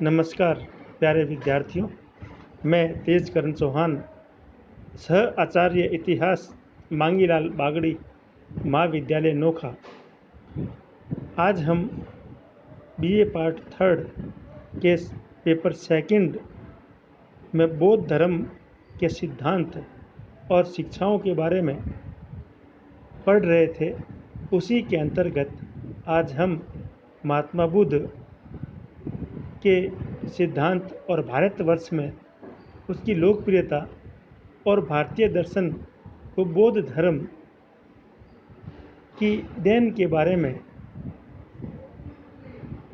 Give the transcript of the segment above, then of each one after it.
नमस्कार प्यारे विद्यार्थियों। मैं तेजकरण चौहान, सह आचार्य इतिहास मांगीलाल बागड़ी, महाविद्यालय नोखा। आज हम बीए पार्ट थर्ड के पेपर सेकंड में बौद्ध धर्म के सिद्धांत और शिक्षाओं के बारे में पढ़ रहे थे। उसी के अंतर्गत आज हम महात्मा बुद्ध के सिद्धांत और भारतवर्ष में उसकी लोकप्रियता और भारतीय दर्शन को बौद्ध धर्म की देन के बारे में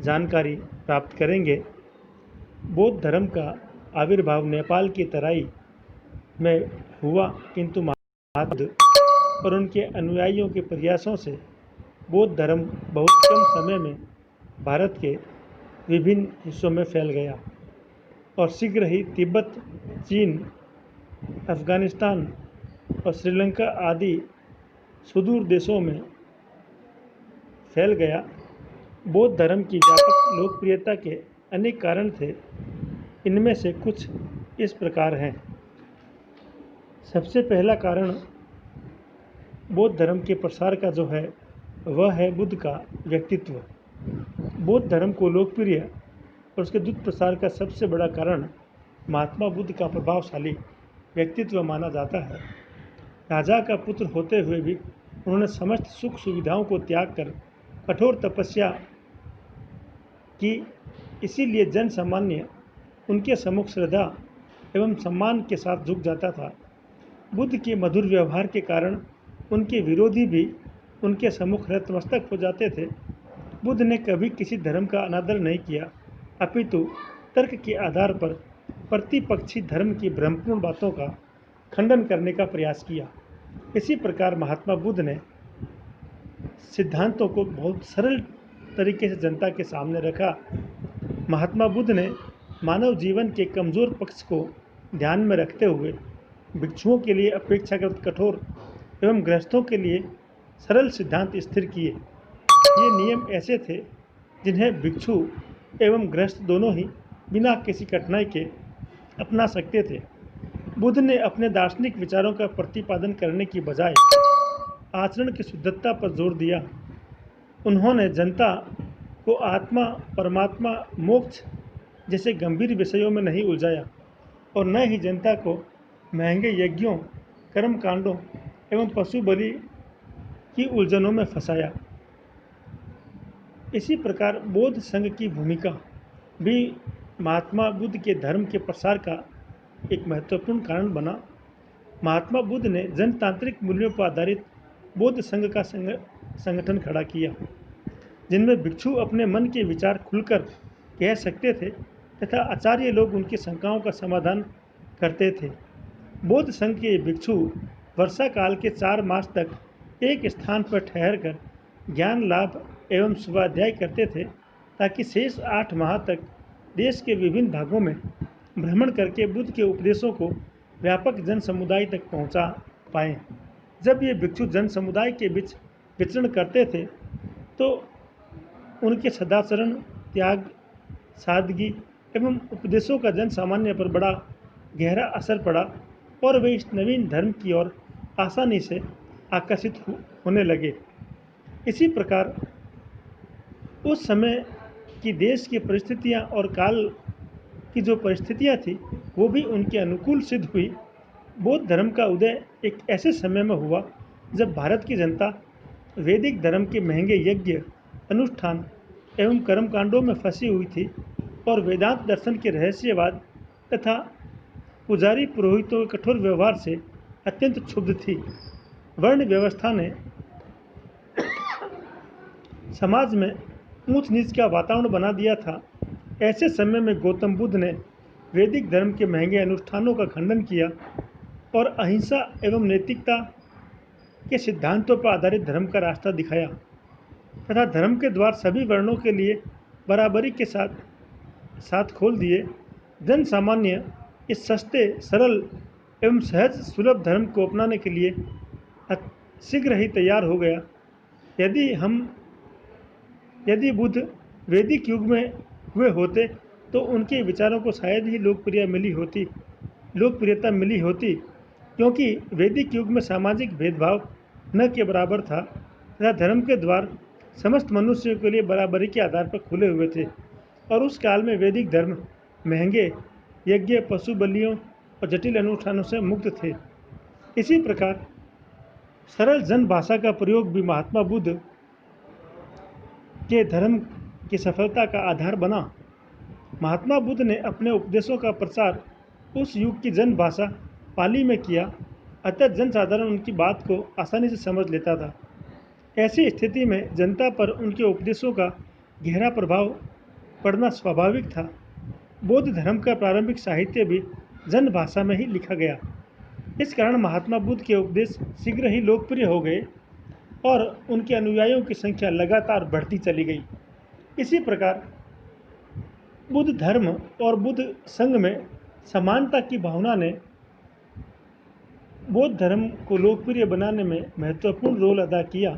जानकारी प्राप्त करेंगे। बौद्ध धर्म का आविर्भाव नेपाल की तराई में हुआ, किंतु महात्मा बुद्ध और उनके अनुयायियों के प्रयासों से बौद्ध धर्म बहुत कम समय में भारत के विभिन्न हिस्सों में फैल गया और शीघ्र ही तिब्बत, चीन, अफगानिस्तान और श्रीलंका आदि सुदूर देशों में फैल गया। बौद्ध धर्म की व्यापक लोकप्रियता के अनेक कारण थे। इनमें से कुछ इस प्रकार हैं। सबसे पहला कारण बौद्ध धर्म के प्रसार का जो है वह है बुद्ध का व्यक्तित्व। बौद्ध धर्म को लोकप्रिय और उसके द्रुत प्रसार का सबसे बड़ा कारण महात्मा बुद्ध का प्रभावशाली व्यक्तित्व माना जाता है। राजा का पुत्र होते हुए भी उन्होंने समस्त सुख सुविधाओं को त्याग कर कठोर तपस्या की, इसीलिए जन सामान्य उनके सम्मुख श्रद्धा एवं सम्मान के साथ झुक जाता था। बुद्ध के मधुर व्यवहार के कारण उनके विरोधी भी उनके सम्मुख नतमस्तक हो जाते थे। बुद्ध ने कभी किसी धर्म का अनादर नहीं किया, अपितु तर्क के आधार पर प्रतिपक्षी धर्म की भ्रमपूर्ण बातों का खंडन करने का प्रयास किया। इसी प्रकार महात्मा बुद्ध ने सिद्धांतों को बहुत सरल तरीके से जनता के सामने रखा। महात्मा बुद्ध ने मानव जीवन के कमज़ोर पक्ष को ध्यान में रखते हुए भिक्षुओं के लिए अपेक्षाकृत कठोर एवं गृहस्थों के लिए सरल सिद्धांत स्थिर किए। ये नियम ऐसे थे जिन्हें भिक्षु एवं गृहस्थ दोनों ही बिना किसी कठिनाई के अपना सकते थे। बुद्ध ने अपने दार्शनिक विचारों का प्रतिपादन करने की बजाय आचरण की शुद्धता पर जोर दिया। उन्होंने जनता को आत्मा, परमात्मा, मोक्ष जैसे गंभीर विषयों में नहीं उलझाया और न ही जनता को महंगे यज्ञों, कर्म कांडों एवं पशु बलि की उलझनों में फंसाया। इसी प्रकार बौद्ध संघ की भूमिका भी महात्मा बुद्ध के धर्म के प्रसार का एक महत्वपूर्ण कारण बना। महात्मा बुद्ध ने जनतांत्रिक मूल्यों पर आधारित बौद्ध संघ का संगठन खड़ा किया, जिनमें भिक्षु अपने मन के विचार खुलकर कह सकते थे तथा आचार्य लोग उनकी शंकाओं का समाधान करते थे। बौद्ध संघ के भिक्षु वर्षा काल के 4 मास तक एक स्थान पर ठहरकर ज्ञान लाभ एवं स्वाध्याय करते थे, ताकि शेष 8 माह तक देश के विभिन्न भागों में भ्रमण करके बुद्ध के उपदेशों को व्यापक जन समुदाय तक पहुंचा पाएं। जब ये भिक्षु जन समुदाय के बीच विचरण करते थे तो उनके सदाचरण, त्याग, सादगी एवं उपदेशों का जन सामान्य पर बड़ा गहरा असर पड़ा और वे इस नवीन धर्म की ओर आसानी से आकर्षित होने लगे। इसी प्रकार उस समय की देश की परिस्थितियां और काल की जो परिस्थितियां थी वो भी उनके अनुकूल सिद्ध हुई। बौद्ध धर्म का उदय एक ऐसे समय में हुआ जब भारत की जनता वैदिक धर्म के महंगे यज्ञ, अनुष्ठान एवं कर्मकांडों में फंसी हुई थी और वेदांत दर्शन के रहस्यवाद तथा पुजारी पुरोहितों के कठोर व्यवहार से अत्यंत क्षुब्ध थी। वर्ण व्यवस्था ने समाज में ऊंच नीच का वातावरण बना दिया था। ऐसे समय में गौतम बुद्ध ने वैदिक धर्म के महंगे अनुष्ठानों का खंडन किया और अहिंसा एवं नैतिकता के सिद्धांतों पर आधारित धर्म का रास्ता दिखाया तथा धर्म के द्वार सभी वर्णों के लिए बराबरी के साथ खोल दिए। जन सामान्य इस सस्ते, सरल एवं सहज सुलभ धर्म को अपनाने के लिए शीघ्र ही तैयार हो गया। यदि बुद्ध वैदिक युग में हुए होते तो उनके विचारों को शायद ही लोकप्रियता मिली होती, क्योंकि वैदिक युग में सामाजिक भेदभाव न के बराबर था तथा धर्म के द्वार समस्त मनुष्यों के लिए बराबरी के आधार पर खुले हुए थे। और उस काल में वैदिक धर्म महंगे यज्ञ, पशु बलियों और जटिल अनुष्ठानों से मुक्त थे। इसी प्रकार सरल जन भाषा का प्रयोग भी महात्मा बुद्ध के धर्म की सफलता का आधार बना। महात्मा बुद्ध ने अपने उपदेशों का प्रसार उस युग की जन भाषा पाली में किया, अतः जनसाधारण उनकी बात को आसानी से समझ लेता था। ऐसी स्थिति में जनता पर उनके उपदेशों का गहरा प्रभाव पड़ना स्वाभाविक था। बौद्ध धर्म का प्रारंभिक साहित्य भी जन भाषा में ही लिखा गया। इस कारण महात्मा बुद्ध के उपदेश शीघ्र ही लोकप्रिय हो गए और उनके अनुयायियों की संख्या लगातार बढ़ती चली गई। इसी प्रकार बुद्ध धर्म और बुद्ध संघ में समानता की भावना ने बौद्ध धर्म को लोकप्रिय बनाने में महत्वपूर्ण रोल अदा किया।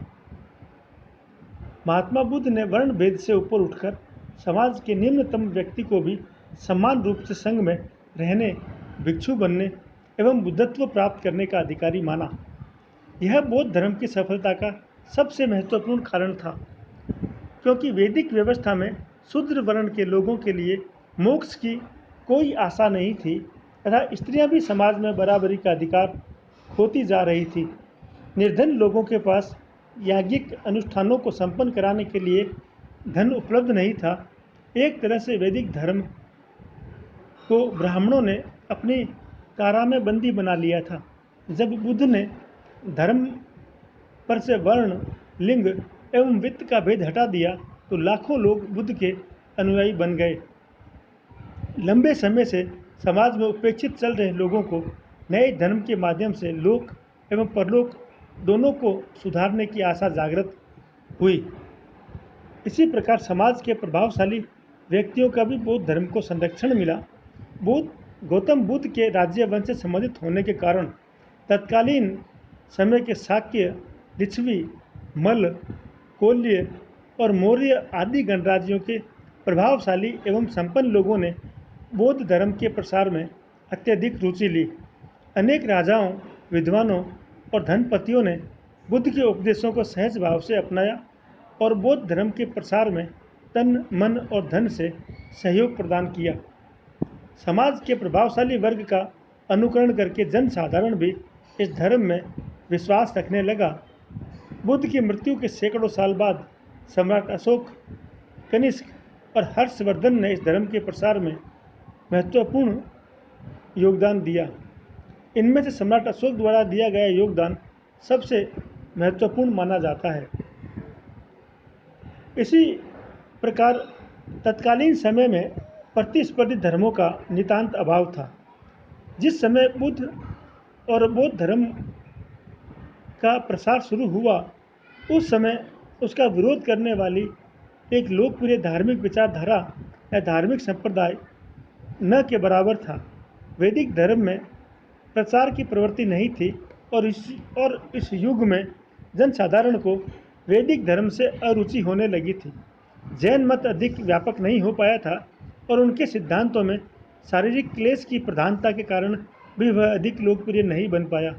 महात्मा बुद्ध ने वर्ण भेद से ऊपर उठकर समाज के निम्नतम व्यक्ति को भी समान रूप से संघ में रहने, भिक्षु बनने एवं बुद्धत्व प्राप्त करने का अधिकारी माना। यह बौद्ध धर्म की सफलता का सबसे महत्वपूर्ण कारण था, क्योंकि वैदिक व्यवस्था में शूद्र वर्ण के लोगों के लिए मोक्ष की कोई आशा नहीं थी तथा स्त्रियां भी समाज में बराबरी का अधिकार खोती जा रही थी। निर्धन लोगों के पास याज्ञिक अनुष्ठानों को संपन्न कराने के लिए धन उपलब्ध नहीं था। एक तरह से वैदिक धर्म को ब्राह्मणों ने अपनी कारा में बंदी बना लिया था। जब बुद्ध ने धर्म पर से वर्ण, लिंग एवं वित्त का भेद हटा दिया तो लाखों लोग बुद्ध के अनुयायी बन गए। लंबे समय से समाज में उपेक्षित चल रहे लोगों को नए धर्म के माध्यम से लोक एवं परलोक दोनों को सुधारने की आशा जागृत हुई। इसी प्रकार समाज के प्रभावशाली व्यक्तियों का भी बौद्ध धर्म को संरक्षण मिला। गौतम बुद्ध के राज्य वंश से संबंधित होने के कारण तत्कालीन समय के शाक्य, लिच्छवी, मल्ल, कोल्य और मौर्य आदि गणराज्यों के प्रभावशाली एवं संपन्न लोगों ने बौद्ध धर्म के प्रसार में अत्यधिक रुचि ली। अनेक राजाओं, विद्वानों और धनपतियों ने बुद्ध के उपदेशों को सहज भाव से अपनाया और बौद्ध धर्म के प्रसार में तन, मन और धन से सहयोग प्रदान किया। समाज के प्रभावशाली वर्ग का अनुकरण करके जनसाधारण भी इस धर्म में विश्वास रखने लगा। बुद्ध की मृत्यु के सैकड़ों साल बाद सम्राट अशोक, कनिष्क और हर्षवर्धन ने इस धर्म के प्रसार में महत्वपूर्ण योगदान दिया। इनमें से सम्राट अशोक द्वारा दिया गया योगदान सबसे महत्वपूर्ण माना जाता है। इसी प्रकार तत्कालीन समय में प्रतिस्पर्धी धर्मों का नितांत अभाव था। जिस समय बुद्ध और बौद्ध धर्म का प्रसार शुरू हुआ, उस समय उसका विरोध करने वाली एक लोकप्रिय धार्मिक विचारधारा या धार्मिक संप्रदाय न के बराबर था। वैदिक धर्म में प्रचार की प्रवृत्ति नहीं थी और इस युग में जनसाधारण को वैदिक धर्म से अरुचि होने लगी थी। जैन मत अधिक व्यापक नहीं हो पाया था और उनके सिद्धांतों में शारीरिक क्लेश की प्रधानता के कारण भी वह अधिक लोकप्रिय नहीं बन पाया।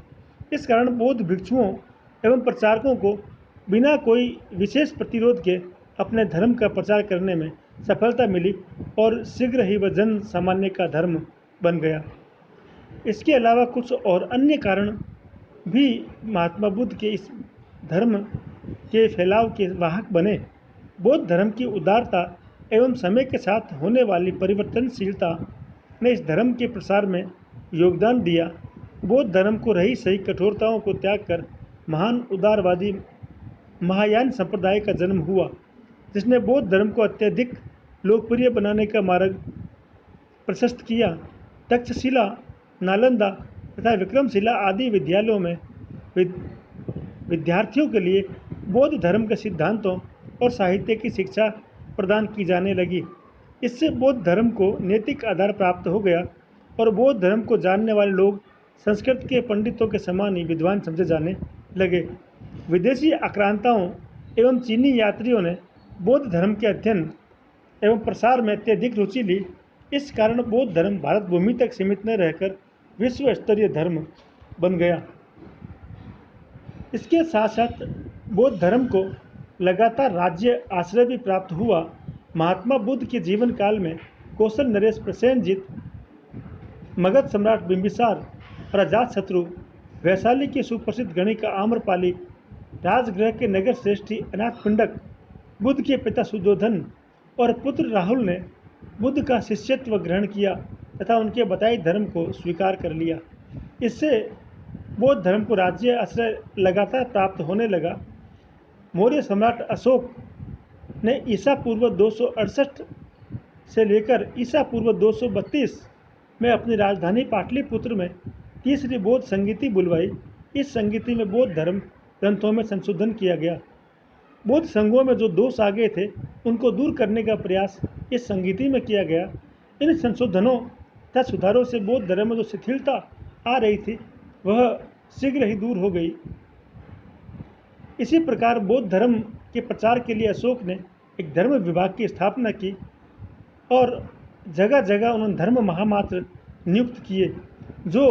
इस कारण बौद्ध भिक्षुओं एवं प्रचारकों को बिना कोई विशेष प्रतिरोध के अपने धर्म का प्रचार करने में सफलता मिली और शीघ्र ही वह जन सामान्य का धर्म बन गया। इसके अलावा कुछ और अन्य कारण भी महात्मा बुद्ध के इस धर्म के फैलाव के वाहक बने। बौद्ध धर्म की उदारता एवं समय के साथ होने वाली परिवर्तनशीलता ने इस धर्म के प्रसार में योगदान दिया। बौद्ध धर्म को रही सही कठोरताओं को त्याग कर महान उदारवादी महायान संप्रदाय का जन्म हुआ, जिसने बौद्ध धर्म को अत्यधिक लोकप्रिय बनाने का मार्ग प्रशस्त किया। तक्षशिला, नालंदा तथा विक्रमशिला आदि विद्यालयों में विद्यार्थियों के लिए बौद्ध धर्म के सिद्धांतों और साहित्य की शिक्षा प्रदान की जाने लगी। इससे बौद्ध धर्म को नैतिक आधार प्राप्त हो गया और बौद्ध धर्म को जानने वाले लोग संस्कृत के पंडितों के समान ही विद्वान समझे जाने लगे। विदेशी आक्रांताओं एवं चीनी यात्रियों ने बौद्ध धर्म के अध्ययन एवं प्रसार में अत्यधिक रुचि ली इस कारण बौद्ध धर्म भारत भूमि तक सीमित न रहकर विश्व स्तरीय धर्म बन गया। इसके साथ साथ बौद्ध धर्म को लगातार राज्य आश्रय भी प्राप्त हुआ। महात्मा बुद्ध के जीवन काल में कौशल नरेश प्रसेनजीत, मगध सम्राट बिंबिसार और अजातशत्रु, वैशाली के सुप्रसिद्ध गणिका आम्रपाली, राजगृह के नगर श्रेष्ठी अनाथपिंडक, बुद्ध के पिता सुधोधन और पुत्र राहुल ने बुद्ध का शिष्यत्व ग्रहण किया तथा उनके बताए धर्म को स्वीकार कर लिया। इससे बौद्ध धर्म को राज्य आश्रय लगातार प्राप्त होने लगा। मौर्य सम्राट अशोक ने ईसा पूर्व 268 से लेकर ईसा पूर्व 232 में अपनी राजधानी पाटलिपुत्र में तीसरी बौद्ध संगीति बुलवाई। इस संगीति में बौद्ध धर्म ग्रंथों में संशोधन किया गया। बौद्ध संघों में जो दोष आ गए थे उनको दूर करने का प्रयास इस संगीति में किया गया। इन संशोधनों तथा सुधारों से बौद्ध धर्म में जो शिथिलता आ रही थी वह शीघ्र ही दूर हो गई। इसी प्रकार बौद्ध धर्म के प्रचार के लिए अशोक ने एक धर्म विभाग की स्थापना की और जगह जगह उन्होंने धर्म महामात्र नियुक्त किए जो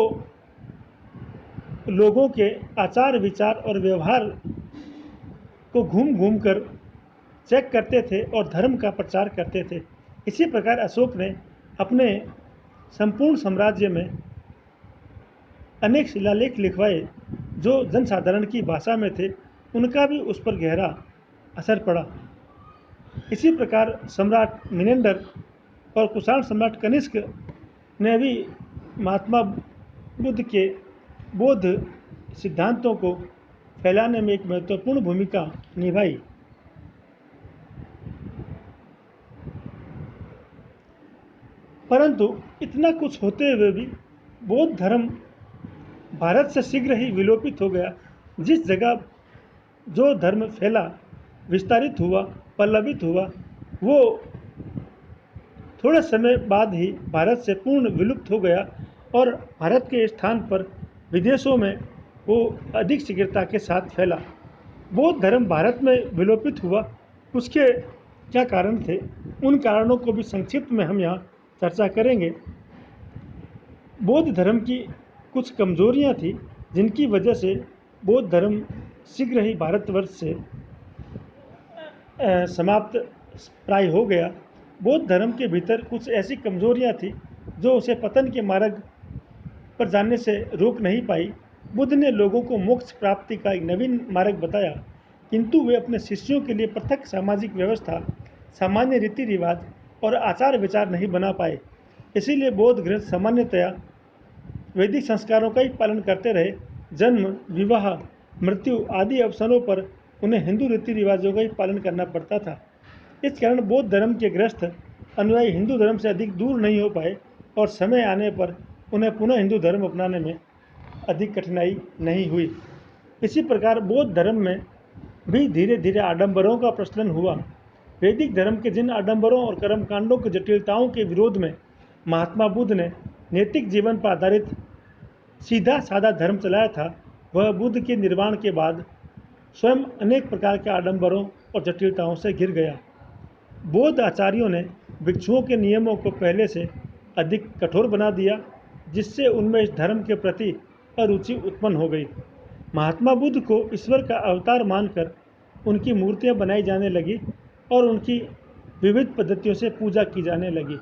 लोगों के आचार विचार और व्यवहार को घूम घूम कर चेक करते थे और धर्म का प्रचार करते थे। इसी प्रकार अशोक ने अपने संपूर्ण साम्राज्य में अनेक शिलालेख लिखवाए जो जनसाधारण की भाषा में थे, उनका भी उस पर गहरा असर पड़ा। इसी प्रकार सम्राट मिनेंडर और कुषाण सम्राट कनिष्क ने भी महात्मा बुद्ध के बौद्ध सिद्धांतों को फैलाने में एक महत्वपूर्ण भूमिका निभाई। परंतु इतना कुछ होते हुए भी बौद्ध धर्म भारत से शीघ्र ही विलोपित हो गया। जिस जगह जो धर्म फैला, विस्तारित हुआ, पल्लवित हुआ, वो थोड़े समय बाद ही भारत से पूर्ण विलुप्त हो गया और भारत के स्थान पर विदेशों में वो अधिक शीघ्रता के साथ फैला। बौद्ध धर्म भारत में विलोपित हुआ, उसके क्या कारण थे, उन कारणों को भी संक्षिप्त में हम यहाँ चर्चा करेंगे। बौद्ध धर्म की कुछ कमजोरियाँ थी जिनकी वजह से बौद्ध धर्म शीघ्र ही भारतवर्ष से समाप्त प्राय हो गया। बौद्ध धर्म के भीतर कुछ ऐसी कमजोरियाँ थी जो उसे पतन के मार्ग पर जाने से रोक नहीं पाई। बुद्ध ने लोगों को मोक्ष प्राप्ति का एक नवीन मार्ग बताया, किंतु वे अपने शिष्यों के लिए पृथक सामाजिक व्यवस्था, सामान्य रीति रिवाज और आचार विचार नहीं बना पाए। इसीलिए बौद्ध ग्रंथ सामान्यतया वैदिक संस्कारों का ही पालन करते रहे। जन्म, विवाह, मृत्यु आदि अवसरों पर उन्हें हिंदू रीति रिवाजों का ही पालन करना पड़ता था। इस कारण बौद्ध धर्म के ग्रस्त अनुयायी हिंदू धर्म से अधिक दूर नहीं हो पाए और समय आने पर उन्हें पुनः हिंदू धर्म अपनाने में अधिक कठिनाई नहीं हुई। इसी प्रकार बौद्ध धर्म में भी धीरे धीरे आडंबरों का प्रचलन हुआ। वैदिक धर्म के जिन आडंबरों और कर्मकांडों की जटिलताओं के विरोध में महात्मा बुद्ध ने नैतिक जीवन पर आधारित सीधा साधा धर्म चलाया था, वह बुद्ध के निर्वाण के बाद स्वयं अनेक प्रकार के आडंबरों और जटिलताओं से घिर गया। बौद्ध आचार्यों ने भिक्षुओं के नियमों को पहले से अधिक कठोर बना दिया, जिससे उनमें इस धर्म के प्रति अरुचि उत्पन्न हो गई। महात्मा बुद्ध को ईश्वर का अवतार मानकर उनकी मूर्तियां बनाई जाने लगी और उनकी विविध पद्धतियों से पूजा की जाने लगी।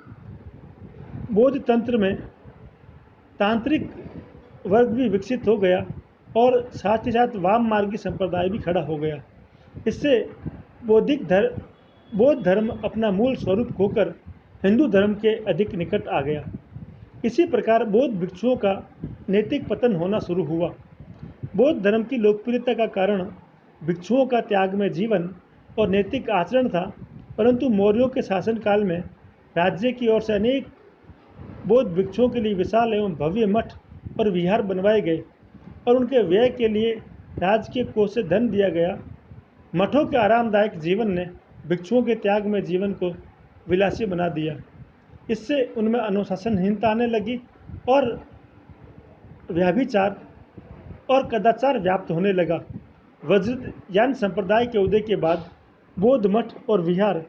बौद्ध तंत्र में तांत्रिक वर्ग भी विकसित हो गया और साथ ही साथ वाम मार्गी संप्रदाय भी खड़ा हो गया। इससे बौद्ध धर्म अपना मूल स्वरूप खोकर हिंदू धर्म के अधिक निकट आ गया। इसी प्रकार बौद्ध भिक्षुओं का नैतिक पतन होना शुरू हुआ। बौद्ध धर्म की लोकप्रियता का कारण भिक्षुओं का त्यागमय जीवन और नैतिक आचरण था, परंतु मौर्यों के शासनकाल में राज्य की ओर से अनेक बौद्ध भिक्षुओं के लिए विशाल एवं भव्य मठ और विहार बनवाए गए और उनके व्यय के लिए राज्य के कोष से धन दिया गया। मठों के आरामदायक जीवन ने भिक्षुओं के त्याग में जीवन को विलासी बना दिया। इससे उनमें अनुशासनहीनता आने लगी और व्यभिचार और कदाचार व्याप्त होने लगा। वज्रयान संप्रदाय के उदय के बाद बौद्ध मठ और विहार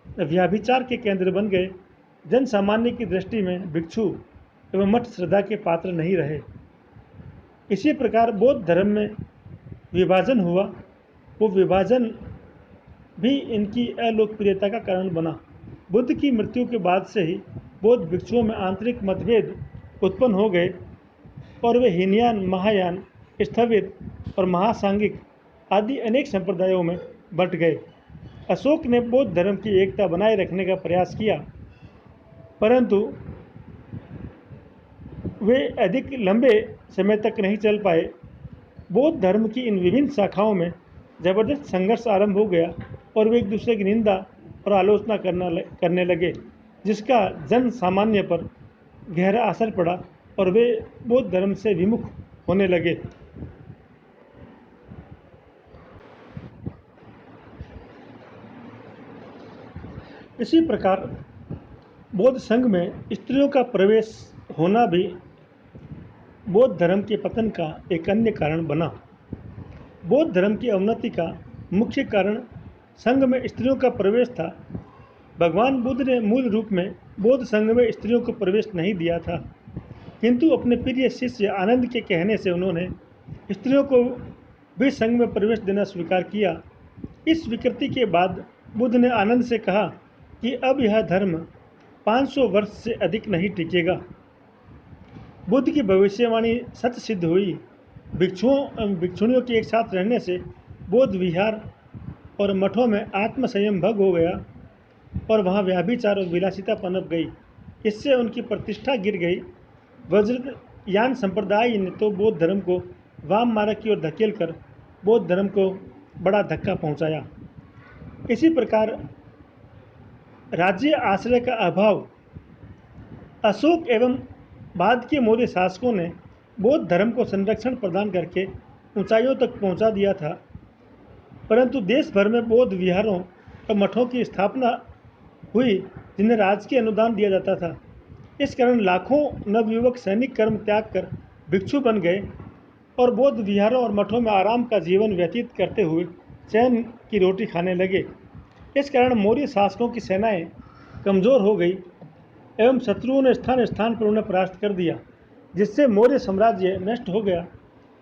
व्यभिचार के केंद्र बन गए जन सामान्य की दृष्टि में भिक्षु एवं मठ श्रद्धा के पात्र नहीं रहे। इसी प्रकार बौद्ध धर्म में विभाजन हुआ, वो विभाजन भी इनकी अलोकप्रियता का कारण बना। बुद्ध की मृत्यु के बाद से ही बौद्ध भिक्षुओं में आंतरिक मतभेद उत्पन्न हो गए और वे हीनयान, महायान, स्थविर और महासांगिक आदि अनेक संप्रदायों में बंट गए। अशोक ने बौद्ध धर्म की एकता बनाए रखने का प्रयास किया, परंतु वे अधिक लंबे समय तक नहीं चल पाए। बौद्ध धर्म की इन विभिन्न शाखाओं में जबरदस्त संघर्ष आरंभ हो गया और वे एक दूसरे की निंदा और आलोचना करने लगे, जिसका जन सामान्य पर गहरा असर पड़ा और वे बौद्ध धर्म से विमुख होने लगे। इसी प्रकार बौद्ध संघ में स्त्रियों का प्रवेश होना भी बौद्ध धर्म के पतन का एक अन्य कारण बना। बौद्ध धर्म की अवनति का मुख्य कारण संघ में स्त्रियों का प्रवेश था। भगवान बुद्ध ने मूल रूप में बौद्ध संघ में स्त्रियों को प्रवेश नहीं दिया था, किंतु अपने प्रिय शिष्य आनंद के कहने से उन्होंने स्त्रियों को भी संघ में प्रवेश देना स्वीकार किया। इस स्वीकृति के बाद बुद्ध ने आनंद से कहा कि अब यह धर्म 500 वर्ष से अधिक नहीं टिकेगा। बुद्ध की भविष्यवाणी सत्य सिद्ध हुई। भिक्षुओं एवं भिक्षुणियों के एक साथ रहने से बौद्ध विहार और मठों में आत्मसंयम भंग हो गया और वहाँ व्याभिचार और विलासिता पनप गई। इससे उनकी प्रतिष्ठा गिर गई। वज्रयान संप्रदाय ने तो बौद्ध धर्म को वाम मार्ग की ओर धकेल कर बौद्ध धर्म को बड़ा धक्का पहुँचाया। इसी प्रकार राज्य आश्रय का अभाव अशोक एवं बाद के मौर्य शासकों ने बौद्ध धर्म को संरक्षण प्रदान करके ऊंचाइयों तक पहुंचा दिया था, परंतु देश भर में बौद्ध विहारों और मठों की स्थापना हुई जिन्हें राजकीय अनुदान दिया जाता था। इस कारण लाखों नवयुवक सैनिक कर्म त्याग कर भिक्षु बन गए और बौद्ध विहारों और मठों में आराम का जीवन व्यतीत करते हुए चैन की रोटी खाने लगे। इस कारण मौर्य शासकों की सेनाएं कमज़ोर हो गई एवं शत्रुओं ने स्थान स्थान पर उन्हें परास्त कर दिया, जिससे मौर्य साम्राज्य नष्ट हो गया।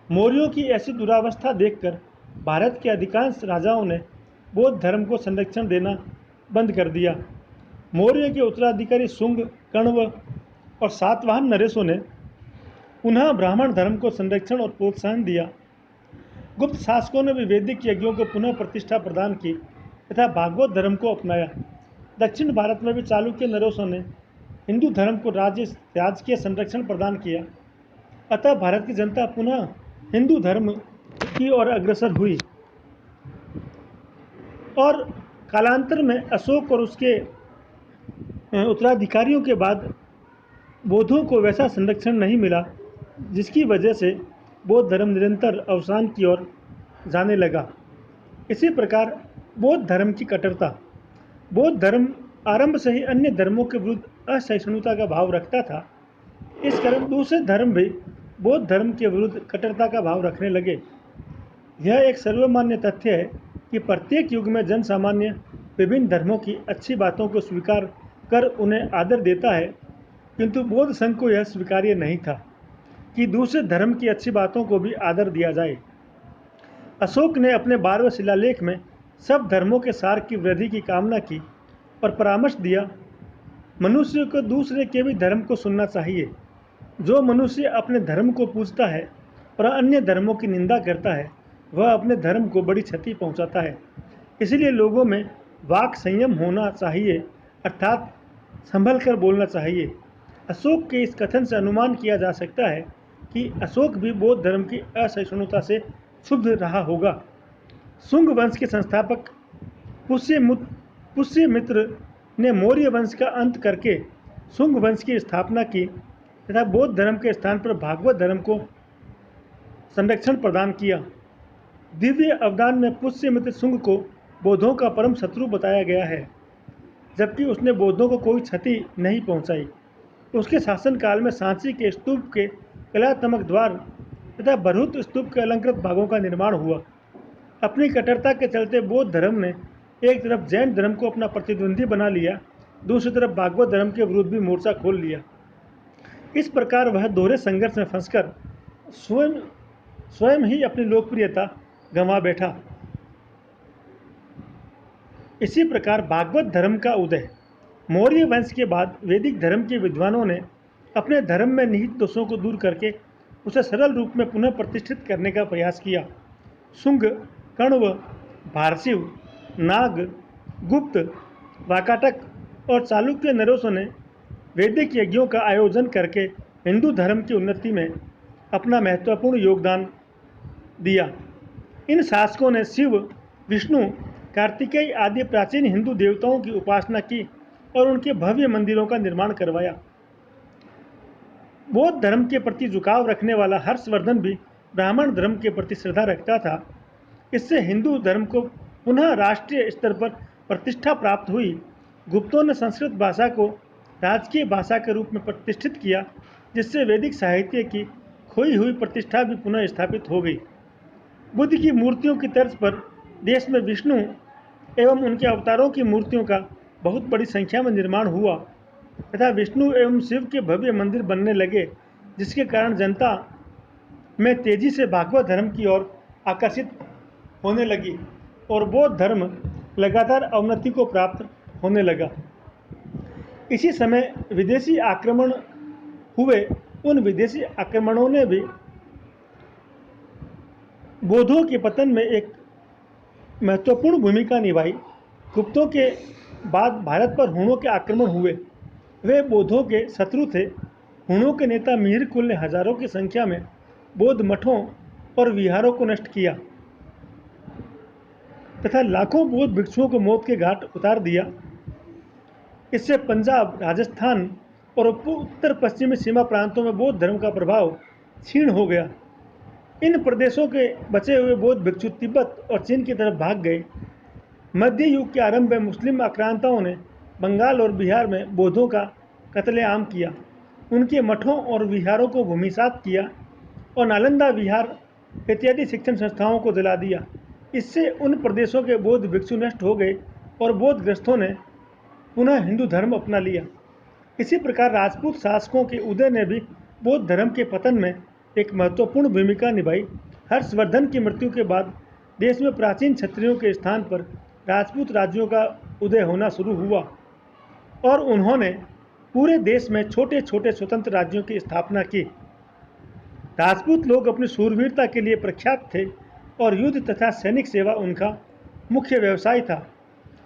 मौर्यों की ऐसी दुरावस्था देखकर भारत के अधिकांश राजाओं ने बौद्ध धर्म को संरक्षण देना बंद कर दिया। मौर्य के उत्तराधिकारी शुंग, कण्व और सातवाहन नरेशों ने पुनः ब्राह्मण धर्म को संरक्षण और प्रोत्साहन दिया। गुप्त शासकों ने भी वैदिक यज्ञों को पुनः प्रतिष्ठा प्रदान की तथा भागवत धर्म को अपनाया। दक्षिण भारत में भी चालुक्य नरेशों ने हिंदू धर्म को राजकीय संरक्षण प्रदान किया। अतः भारत की जनता पुनः हिंदू धर्म की ओर अग्रसर हुई और कालांतर में अशोक और उसके उत्तराधिकारियों के बाद बौद्धों को वैसा संरक्षण नहीं मिला, जिसकी वजह से बौद्ध धर्म निरंतर अवसान की ओर जाने लगा। इसी प्रकार बौद्ध धर्म की कट्टरता। बौद्ध धर्म आरंभ से ही अन्य धर्मों के विरुद्ध असहिष्णुता का भाव रखता था। इस कारण दूसरे धर्म भी बौद्ध धर्म के विरुद्ध कट्टरता का भाव रखने लगे। यह एक सर्वमान्य तथ्य है कि प्रत्येक युग में जन सामान्य विभिन्न धर्मों की अच्छी बातों को स्वीकार कर उन्हें आदर देता है, किंतु बौद्ध संघ को यह स्वीकार्य नहीं था कि दूसरे धर्म की अच्छी बातों को भी आदर दिया जाए। अशोक ने अपने 12वें शिलालेख में सब धर्मों के सार की वृद्धि की कामना की और परामर्श दिया, मनुष्य को दूसरे के भी धर्म को सुनना चाहिए। जो मनुष्य अपने धर्म को पूजता है और अन्य धर्मों की निंदा करता है, वह अपने धर्म को बड़ी क्षति पहुंचाता है। इसलिए लोगों में वाक संयम होना चाहिए, अर्थात संभल कर बोलना चाहिए। अशोक के इस कथन से अनुमान किया जा सकता है कि अशोक भी बौद्ध धर्म की असहिष्णुता से क्षुब्ध रहा होगा। शुंग वंश के संस्थापक पुष्यमित्र ने मौर्य वंश का अंत करके शुंग वंश की स्थापना की तथा बौद्ध धर्म के स्थान पर भागवत धर्म को संरक्षण प्रदान किया। दिव्य अवदान में पुष्यमित्र शुंग को बौद्धों का परम शत्रु बताया गया है, जबकि उसने बौद्धों को कोई क्षति नहीं पहुंचाई। उसके शासनकाल में सांची के स्तूप के कलात्मक द्वार तथा बरहुत स्तूप के अलंकृत भागों का निर्माण हुआ। अपनी कट्टरता के चलते बौद्ध धर्म ने एक तरफ जैन धर्म को अपना प्रतिद्वंदी बना लिया दूसरी तरफ भागवत धर्म के विरुद्ध भी मोर्चा खोल लिया। इस प्रकार वह दोहरे संघर्ष में फंसकर स्वयं स्वयं ही अपनी लोकप्रियता गंवा बैठा। इसी प्रकार भागवत धर्म का उदय। मौर्य वंश के बाद वैदिक धर्म के विद्वानों ने अपने धर्म में निहित दोषों को दूर करके उसे सरल रूप में पुनः प्रतिष्ठित करने का प्रयास किया। शुंग, कण्व, भारसिव, नाग, गुप्त, वाकाटक और चालुक्य नरेशों ने वैदिक यज्ञों का आयोजन करके हिंदू धर्म की उन्नति में अपना महत्वपूर्ण योगदान दिया। इन शासकों ने शिव, विष्णु, कार्तिकेय आदि प्राचीन हिंदू देवताओं की उपासना की और उनके भव्य मंदिरों का निर्माण करवाया। बौद्ध धर्म के प्रति झुकाव रखने वाला हर्षवर्धन भी ब्राह्मण धर्म के प्रति श्रद्धा रखता था। इससे हिंदू धर्म को पुनः राष्ट्रीय स्तर पर प्रतिष्ठा प्राप्त हुई। गुप्तों ने संस्कृत भाषा को राजकीय भाषा के रूप में प्रतिष्ठित किया, जिससे वैदिक साहित्य की खोई हुई प्रतिष्ठा भी पुनः स्थापित हो गई। बुद्ध की मूर्तियों की तर्ज पर देश में विष्णु एवं उनके अवतारों की मूर्तियों का बहुत बड़ी संख्या में निर्माण हुआ तथा विष्णु एवं शिव के भव्य मंदिर बनने लगे, जिसके कारण जनता में तेजी से भागवत धर्म की ओर आकर्षित होने लगी और बौद्ध धर्म लगातार अवनति को प्राप्त होने लगा। इसी समय विदेशी आक्रमण हुए। उन विदेशी आक्रमणों ने भी बौद्धों के पतन में एक महत्वपूर्ण भूमिका निभाई। गुप्तों के बाद भारत पर हुणों के आक्रमण हुए। वे बौद्धों के शत्रु थे। हुणों के नेता मिहिर कुल ने हजारों की संख्या में बौद्ध मठों और विहारों को नष्ट किया तथा लाखों बौद्ध भिक्षुओं को मौत के घाट उतार दिया। इससे पंजाब, राजस्थान और उत्तर पश्चिमी सीमा प्रांतों में बौद्ध धर्म का प्रभाव क्षीण हो गया। इन प्रदेशों के बचे हुए बौद्ध भिक्षु तिब्बत और चीन की तरफ भाग गए। मध्य युग के आरंभ में मुस्लिम आक्रांताओं ने बंगाल और बिहार में बौद्धों का कत्लेआम किया, उनके मठों और विहारों को भूमिसात किया और नालंदा विहार इत्यादि शिक्षण संस्थाओं को जला दिया। इससे उन प्रदेशों के बौद्ध भिक्षु नष्ट हो गए और बौद्ध ग्रस्तों ने पुनः हिंदू धर्म अपना लिया। इसी प्रकार राजपूत शासकों के उदय ने भी बौद्ध धर्म के पतन में एक महत्वपूर्ण भूमिका निभाई। हर्षवर्धन की मृत्यु के बाद देश में प्राचीन क्षत्रियों के स्थान पर राजपूत राज्यों का उदय होना शुरू हुआ और उन्होंने पूरे देश में छोटे छोटे स्वतंत्र राज्यों की स्थापना की। राजपूत लोग अपनी शूरवीरता के लिए प्रख्यात थे और युद्ध तथा सैनिक सेवा उनका मुख्य व्यवसाय था।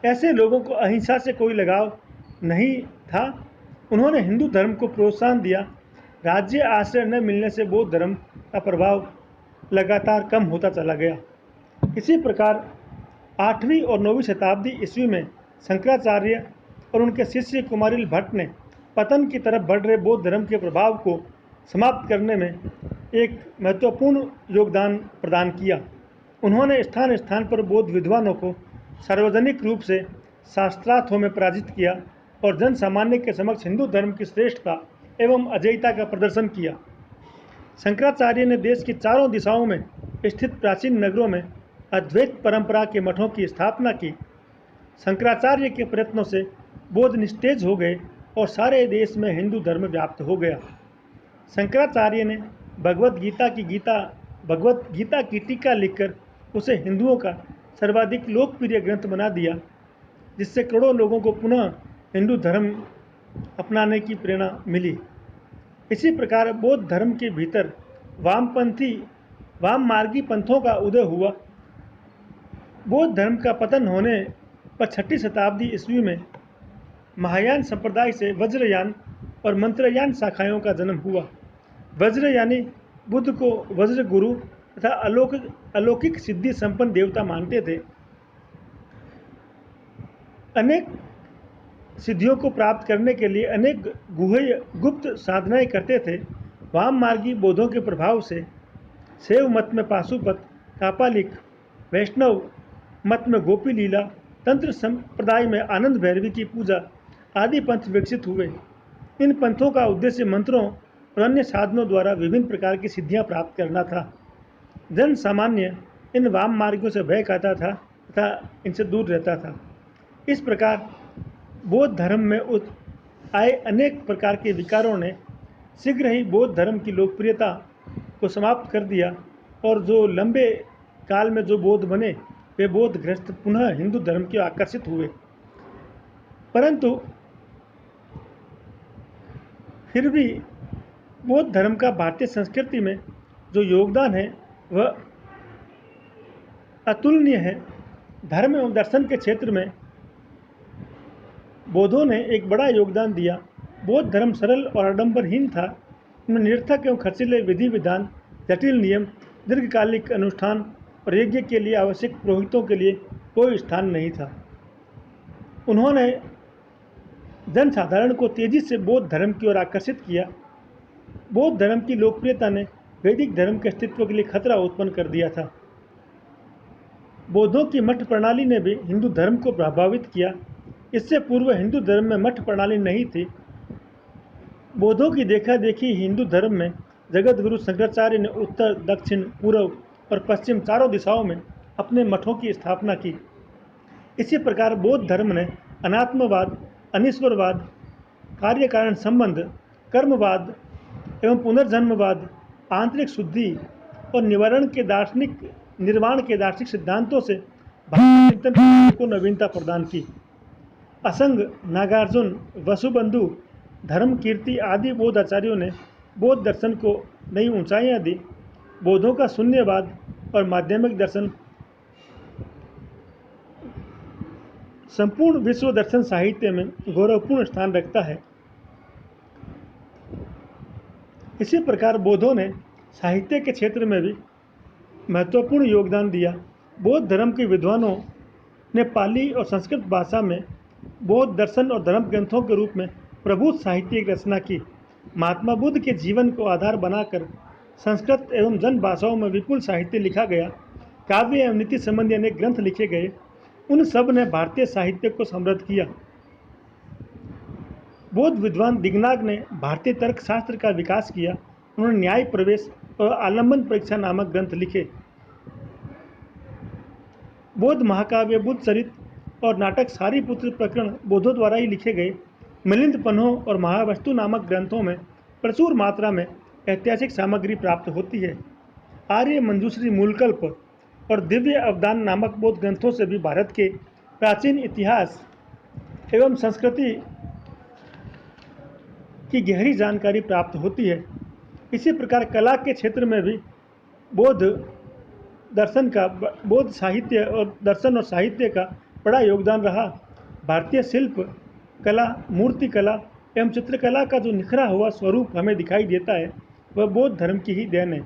ऐसे लोगों को अहिंसा से कोई लगाव नहीं था। उन्होंने हिंदू धर्म को प्रोत्साहन दिया। राज्य आश्रय न मिलने से बौद्ध धर्म का प्रभाव लगातार कम होता चला गया। इसी प्रकार 8वीं और 9वीं शताब्दी ईस्वी में शंकराचार्य और उनके शिष्य कुमारिल भट्ट ने पतन की तरफ बढ़ रहे बौद्ध धर्म के प्रभाव को समाप्त करने में एक महत्वपूर्ण योगदान प्रदान किया। उन्होंने स्थान स्थान पर बौद्ध विद्वानों को सार्वजनिक रूप से शास्त्रार्थों में पराजित किया और जन सामान्य के समक्ष हिंदू धर्म की श्रेष्ठता एवं अजेयता का प्रदर्शन किया। शंकराचार्य ने देश की चारों दिशाओं में स्थित प्राचीन नगरों में अद्वैत परंपरा के मठों की स्थापना की। शंकराचार्य के प्रयत्नों से बौद्ध निस्तेज हो गए और सारे देश में हिंदू धर्म व्याप्त हो गया। शंकराचार्य ने भगवत गीता की टीका लिखकर उसे हिंदुओं का सर्वाधिक लोकप्रिय ग्रंथ बना दिया, जिससे करोड़ों लोगों को पुनः हिंदू धर्म अपनाने की प्रेरणा मिली। इसी प्रकार बौद्ध धर्म के भीतर वाम मार्गी पंथों का उदय हुआ। बौद्ध धर्म का पतन होने पर 6ठी शताब्दी ईस्वी में महायान संप्रदाय से वज्रयान और मंत्रयान शाखाओं का जन्म हुआ। वज्र यानी बुद्ध को वज्र गुरु तथा अलौकिक सिद्धि संपन्न देवता मानते थे। अनेक सिद्धियों को प्राप्त करने के लिए अनेक गुह्य गुप्त साधनाएं करते थे। वाम मार्गी बौद्धों के प्रभाव से शैव मत में पाशुपत, कापालिक, वैष्णव मत में गोपी लीला, तंत्र संप्रदाय में आनंद भैरवी की पूजा आदि पंथ विकसित हुए। इन पंथों का उद्देश्य मंत्रों और अन्य साधनों द्वारा विभिन्न प्रकार की सिद्धियां प्राप्त करना था। जन सामान्य इन वाम मार्गों से भय खाता था तथा इनसे दूर रहता था। इस प्रकार बौद्ध धर्म में आए अनेक प्रकार के विकारों ने शीघ्र ही बौद्ध धर्म की लोकप्रियता को समाप्त कर दिया और जो लंबे काल में जो बौद्ध बने वे बौद्ध गृहस्थ पुनः हिंदू धर्म की ओर आकर्षित हुए। परंतु फिर भी बौद्ध धर्म का भारतीय संस्कृति में जो योगदान है वह अतुलनीय है। धर्म एवं दर्शन के क्षेत्र में बौद्धों ने एक बड़ा योगदान दिया। बौद्ध धर्म सरल और आडंबरहीन था। इनमें निरर्थक एवं खर्चीले विधि विधान, जटिल नियम, दीर्घकालिक अनुष्ठान और यज्ञ के लिए आवश्यक पुरोहितों के लिए कोई स्थान नहीं था। उन्होंने जनसाधारण को तेजी से बौद्ध धर्म की ओर आकर्षित किया। बौद्ध धर्म की लोकप्रियता ने वैदिक धर्म के अस्तित्व के लिए खतरा उत्पन्न कर दिया था। बौद्धों की मठ प्रणाली ने भी हिंदू धर्म को प्रभावित किया। इससे पूर्व हिंदू धर्म में मठ प्रणाली नहीं थी। बौद्धों की देखा देखी हिंदू धर्म में जगत गुरु शंकराचार्य ने उत्तर, दक्षिण, पूर्व और पश्चिम चारों दिशाओं में अपने मठों की स्थापना की। इसी प्रकार बौद्ध धर्म ने अनात्मवाद, अनीश्वरवाद, कार्य कारण संबंध, कर्मवाद एवं पुनर्जन्मवाद, आंतरिक शुद्धि और निर्वाण के दार्शनिक सिद्धांतों से भारतीय चिंतन को नवीनता प्रदान की। असंग, नागार्जुन, वसुबंधु, धर्म कीर्ति आदि बौद्ध आचार्यों ने बौद्ध दर्शन को नई ऊंचाइयां दी। बौद्धों का शून्यवाद और माध्यमिक दर्शन संपूर्ण विश्व दर्शन साहित्य में गौरवपूर्ण स्थान रखता है। इसी प्रकार बौद्धों ने साहित्य के क्षेत्र में भी महत्वपूर्ण योगदान दिया। बौद्ध धर्म के विद्वानों ने पाली और संस्कृत भाषा में बौद्ध दर्शन और धर्म ग्रंथों के रूप में प्रभुत साहित्य की रचना की। महात्मा बुद्ध के जीवन को आधार बनाकर संस्कृत एवं जन भाषाओं में विपुल साहित्य लिखा गया। काव्य एवं नीति संबंधी अनेक ग्रंथ लिखे गए। उन सब ने भारतीय साहित्य को समृद्ध किया। बौद्ध विद्वान दिगनाग ने भारतीय तर्कशास्त्र का विकास किया। उन्होंने न्याय प्रवेश और आलम्बन परीक्षा नामक ग्रंथ लिखे। बौद्ध महाकाव्य, बुद्ध चरित और नाटक सारीपुत्र प्रकरण बौद्धों द्वारा ही लिखे गए। मिलिंद पन्हों और महावस्तु नामक ग्रंथों में प्रचुर मात्रा में ऐतिहासिक सामग्री प्राप्त होती है। आर्य मंजूश्री मूलकल्प और दिव्य अवदान नामक बौद्ध ग्रंथों से भी भारत के प्राचीन इतिहास एवं संस्कृति की गहरी जानकारी प्राप्त होती है। इसी प्रकार कला के क्षेत्र में भी बौद्ध साहित्य और दर्शन और साहित्य का बड़ा योगदान रहा। भारतीय शिल्प कला, मूर्ति कला एवं चित्रकला का जो निखरा हुआ स्वरूप हमें दिखाई देता है वह बौद्ध धर्म की ही देन है।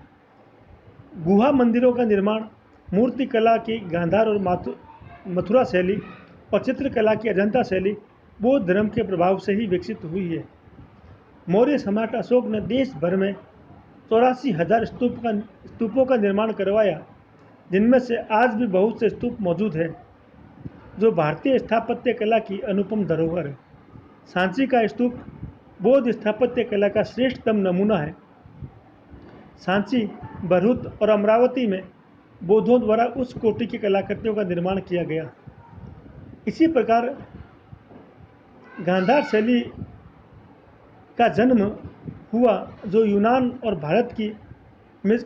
गुहा मंदिरों का निर्माण, मूर्ति कला की गांधार और मथुरा शैली और चित्रकला की अजंता शैली बौद्ध धर्म के प्रभाव से ही विकसित हुई है। मौर्य सम्राट अशोक ने देश भर में 84,000 स्तूपों का निर्माण करवाया, जिनमें से आज भी बहुत से स्तूप मौजूद हैं, जो भारतीय स्थापत्य कला की अनुपम धरोहर है। सांची का स्तूप बौद्ध स्थापत्य कला का श्रेष्ठतम नमूना है। सांची, भरूच और अमरावती में बौद्धों द्वारा उच्च कोटि की कलाकृतियों का निर्माण किया गया। इसी प्रकार गांधार शैली का जन्म हुआ, जो यूनान और भारत की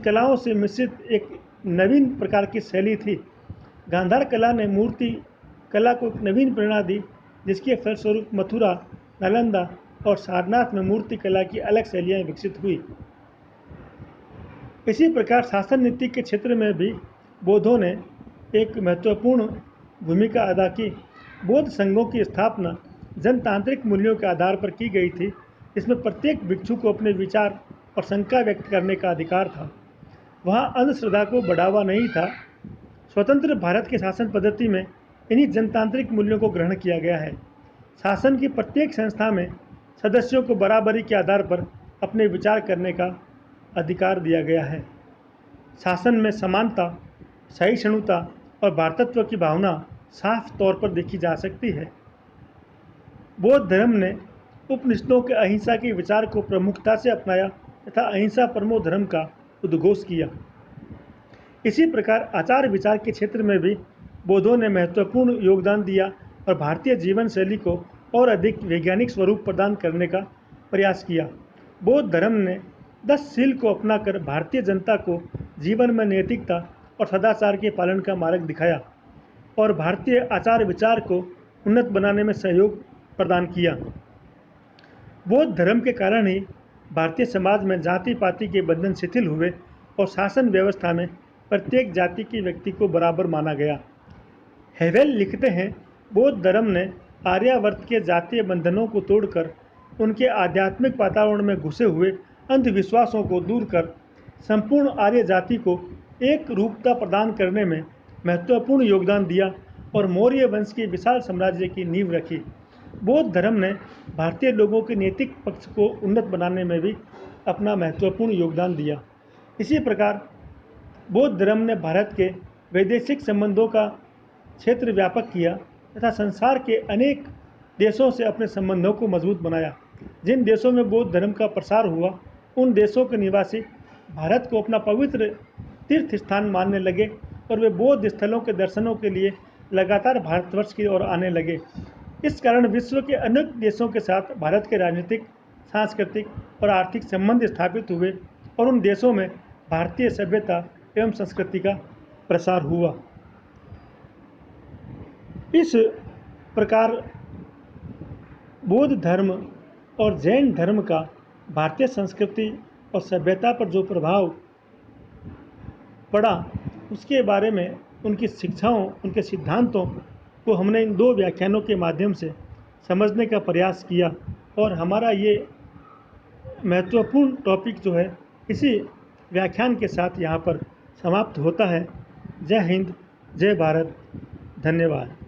कलाओं से मिश्रित एक नवीन प्रकार की शैली थी। गांधार कला ने मूर्ति कला को एक नवीन प्रेरणा दी, जिसके फलस्वरूप मथुरा, नालंदा और सारनाथ में मूर्ति कला की अलग शैलियाँ विकसित हुई। इसी प्रकार शासन नीति के क्षेत्र में भी बौद्धों ने एक महत्वपूर्ण भूमिका अदा की। बौद्ध संघों की स्थापना जनतांत्रिक मूल्यों के आधार पर की गई थी, इसमें प्रत्येक भिक्षु को अपने विचार और शंका व्यक्त करने का अधिकार था। वहाँ अंधश्रद्धा को बढ़ावा नहीं था। स्वतंत्र भारत के शासन पद्धति में इन्हीं जनतांत्रिक मूल्यों को ग्रहण किया गया है। शासन की प्रत्येक संस्था में सदस्यों को बराबरी के आधार पर अपने विचार करने का अधिकार दिया गया है। शासन में समानता, सहिष्णुता और भातृत्व की भावना साफ तौर पर देखी जा सकती है। बौद्ध धर्म ने उपनिषदों के अहिंसा के विचार को प्रमुखता से अपनाया तथा अहिंसा परमो धर्म का उद्घोष किया। इसी प्रकार आचार विचार के क्षेत्र में भी बौद्धों ने महत्वपूर्ण योगदान दिया और भारतीय जीवन शैली को और अधिक वैज्ञानिक स्वरूप प्रदान करने का प्रयास किया। बौद्ध धर्म ने 10 शील को अपनाकर भारतीय जनता को जीवन में नैतिकता और सदाचार के पालन का मार्ग दिखाया और भारतीय आचार विचार को उन्नत बनाने में सहयोग प्रदान किया। बौद्ध धर्म के कारण ही भारतीय समाज में जाति पाति के बंधन शिथिल हुए और शासन व्यवस्था में प्रत्येक जाति के व्यक्ति को बराबर माना गया। हेवेल लिखते हैं, बौद्ध धर्म ने आर्यावर्त के जातीय बंधनों को तोड़कर उनके आध्यात्मिक वातावरण में घुसे हुए अंधविश्वासों को दूर कर संपूर्ण आर्य जाति को एक रूपता प्रदान करने में महत्वपूर्ण योगदान दिया और मौर्य वंश के विशाल साम्राज्य की नींव रखी। बौद्ध धर्म ने भारतीय लोगों के नैतिक पक्ष को उन्नत बनाने में भी अपना महत्वपूर्ण योगदान दिया। इसी प्रकार बौद्ध धर्म ने भारत के वैदेशिक संबंधों का क्षेत्र व्यापक किया तथा संसार के अनेक देशों से अपने संबंधों को मजबूत बनाया। जिन देशों में बौद्ध धर्म का प्रसार हुआ, उन देशों के निवासी भारत को अपना पवित्र तीर्थ स्थान मानने लगे और वे बौद्ध स्थलों के दर्शनों के लिए लगातार भारतवर्ष की ओर आने लगे। इस कारण विश्व के अनेक देशों के साथ भारत के राजनीतिक, सांस्कृतिक और आर्थिक संबंध स्थापित हुए और उन देशों में भारतीय सभ्यता एवं संस्कृति का प्रसार हुआ। इस प्रकार बौद्ध धर्म और जैन धर्म का भारतीय संस्कृति और सभ्यता पर जो प्रभाव पड़ा, उसके बारे में उनकी शिक्षाओं, उनके सिद्धांतों को हमने इन 2 व्याख्यानों के माध्यम से समझने का प्रयास किया और हमारा ये महत्वपूर्ण टॉपिक जो है इसी व्याख्यान के साथ यहाँ पर समाप्त होता है। जय हिंद, जय भारत, धन्यवाद।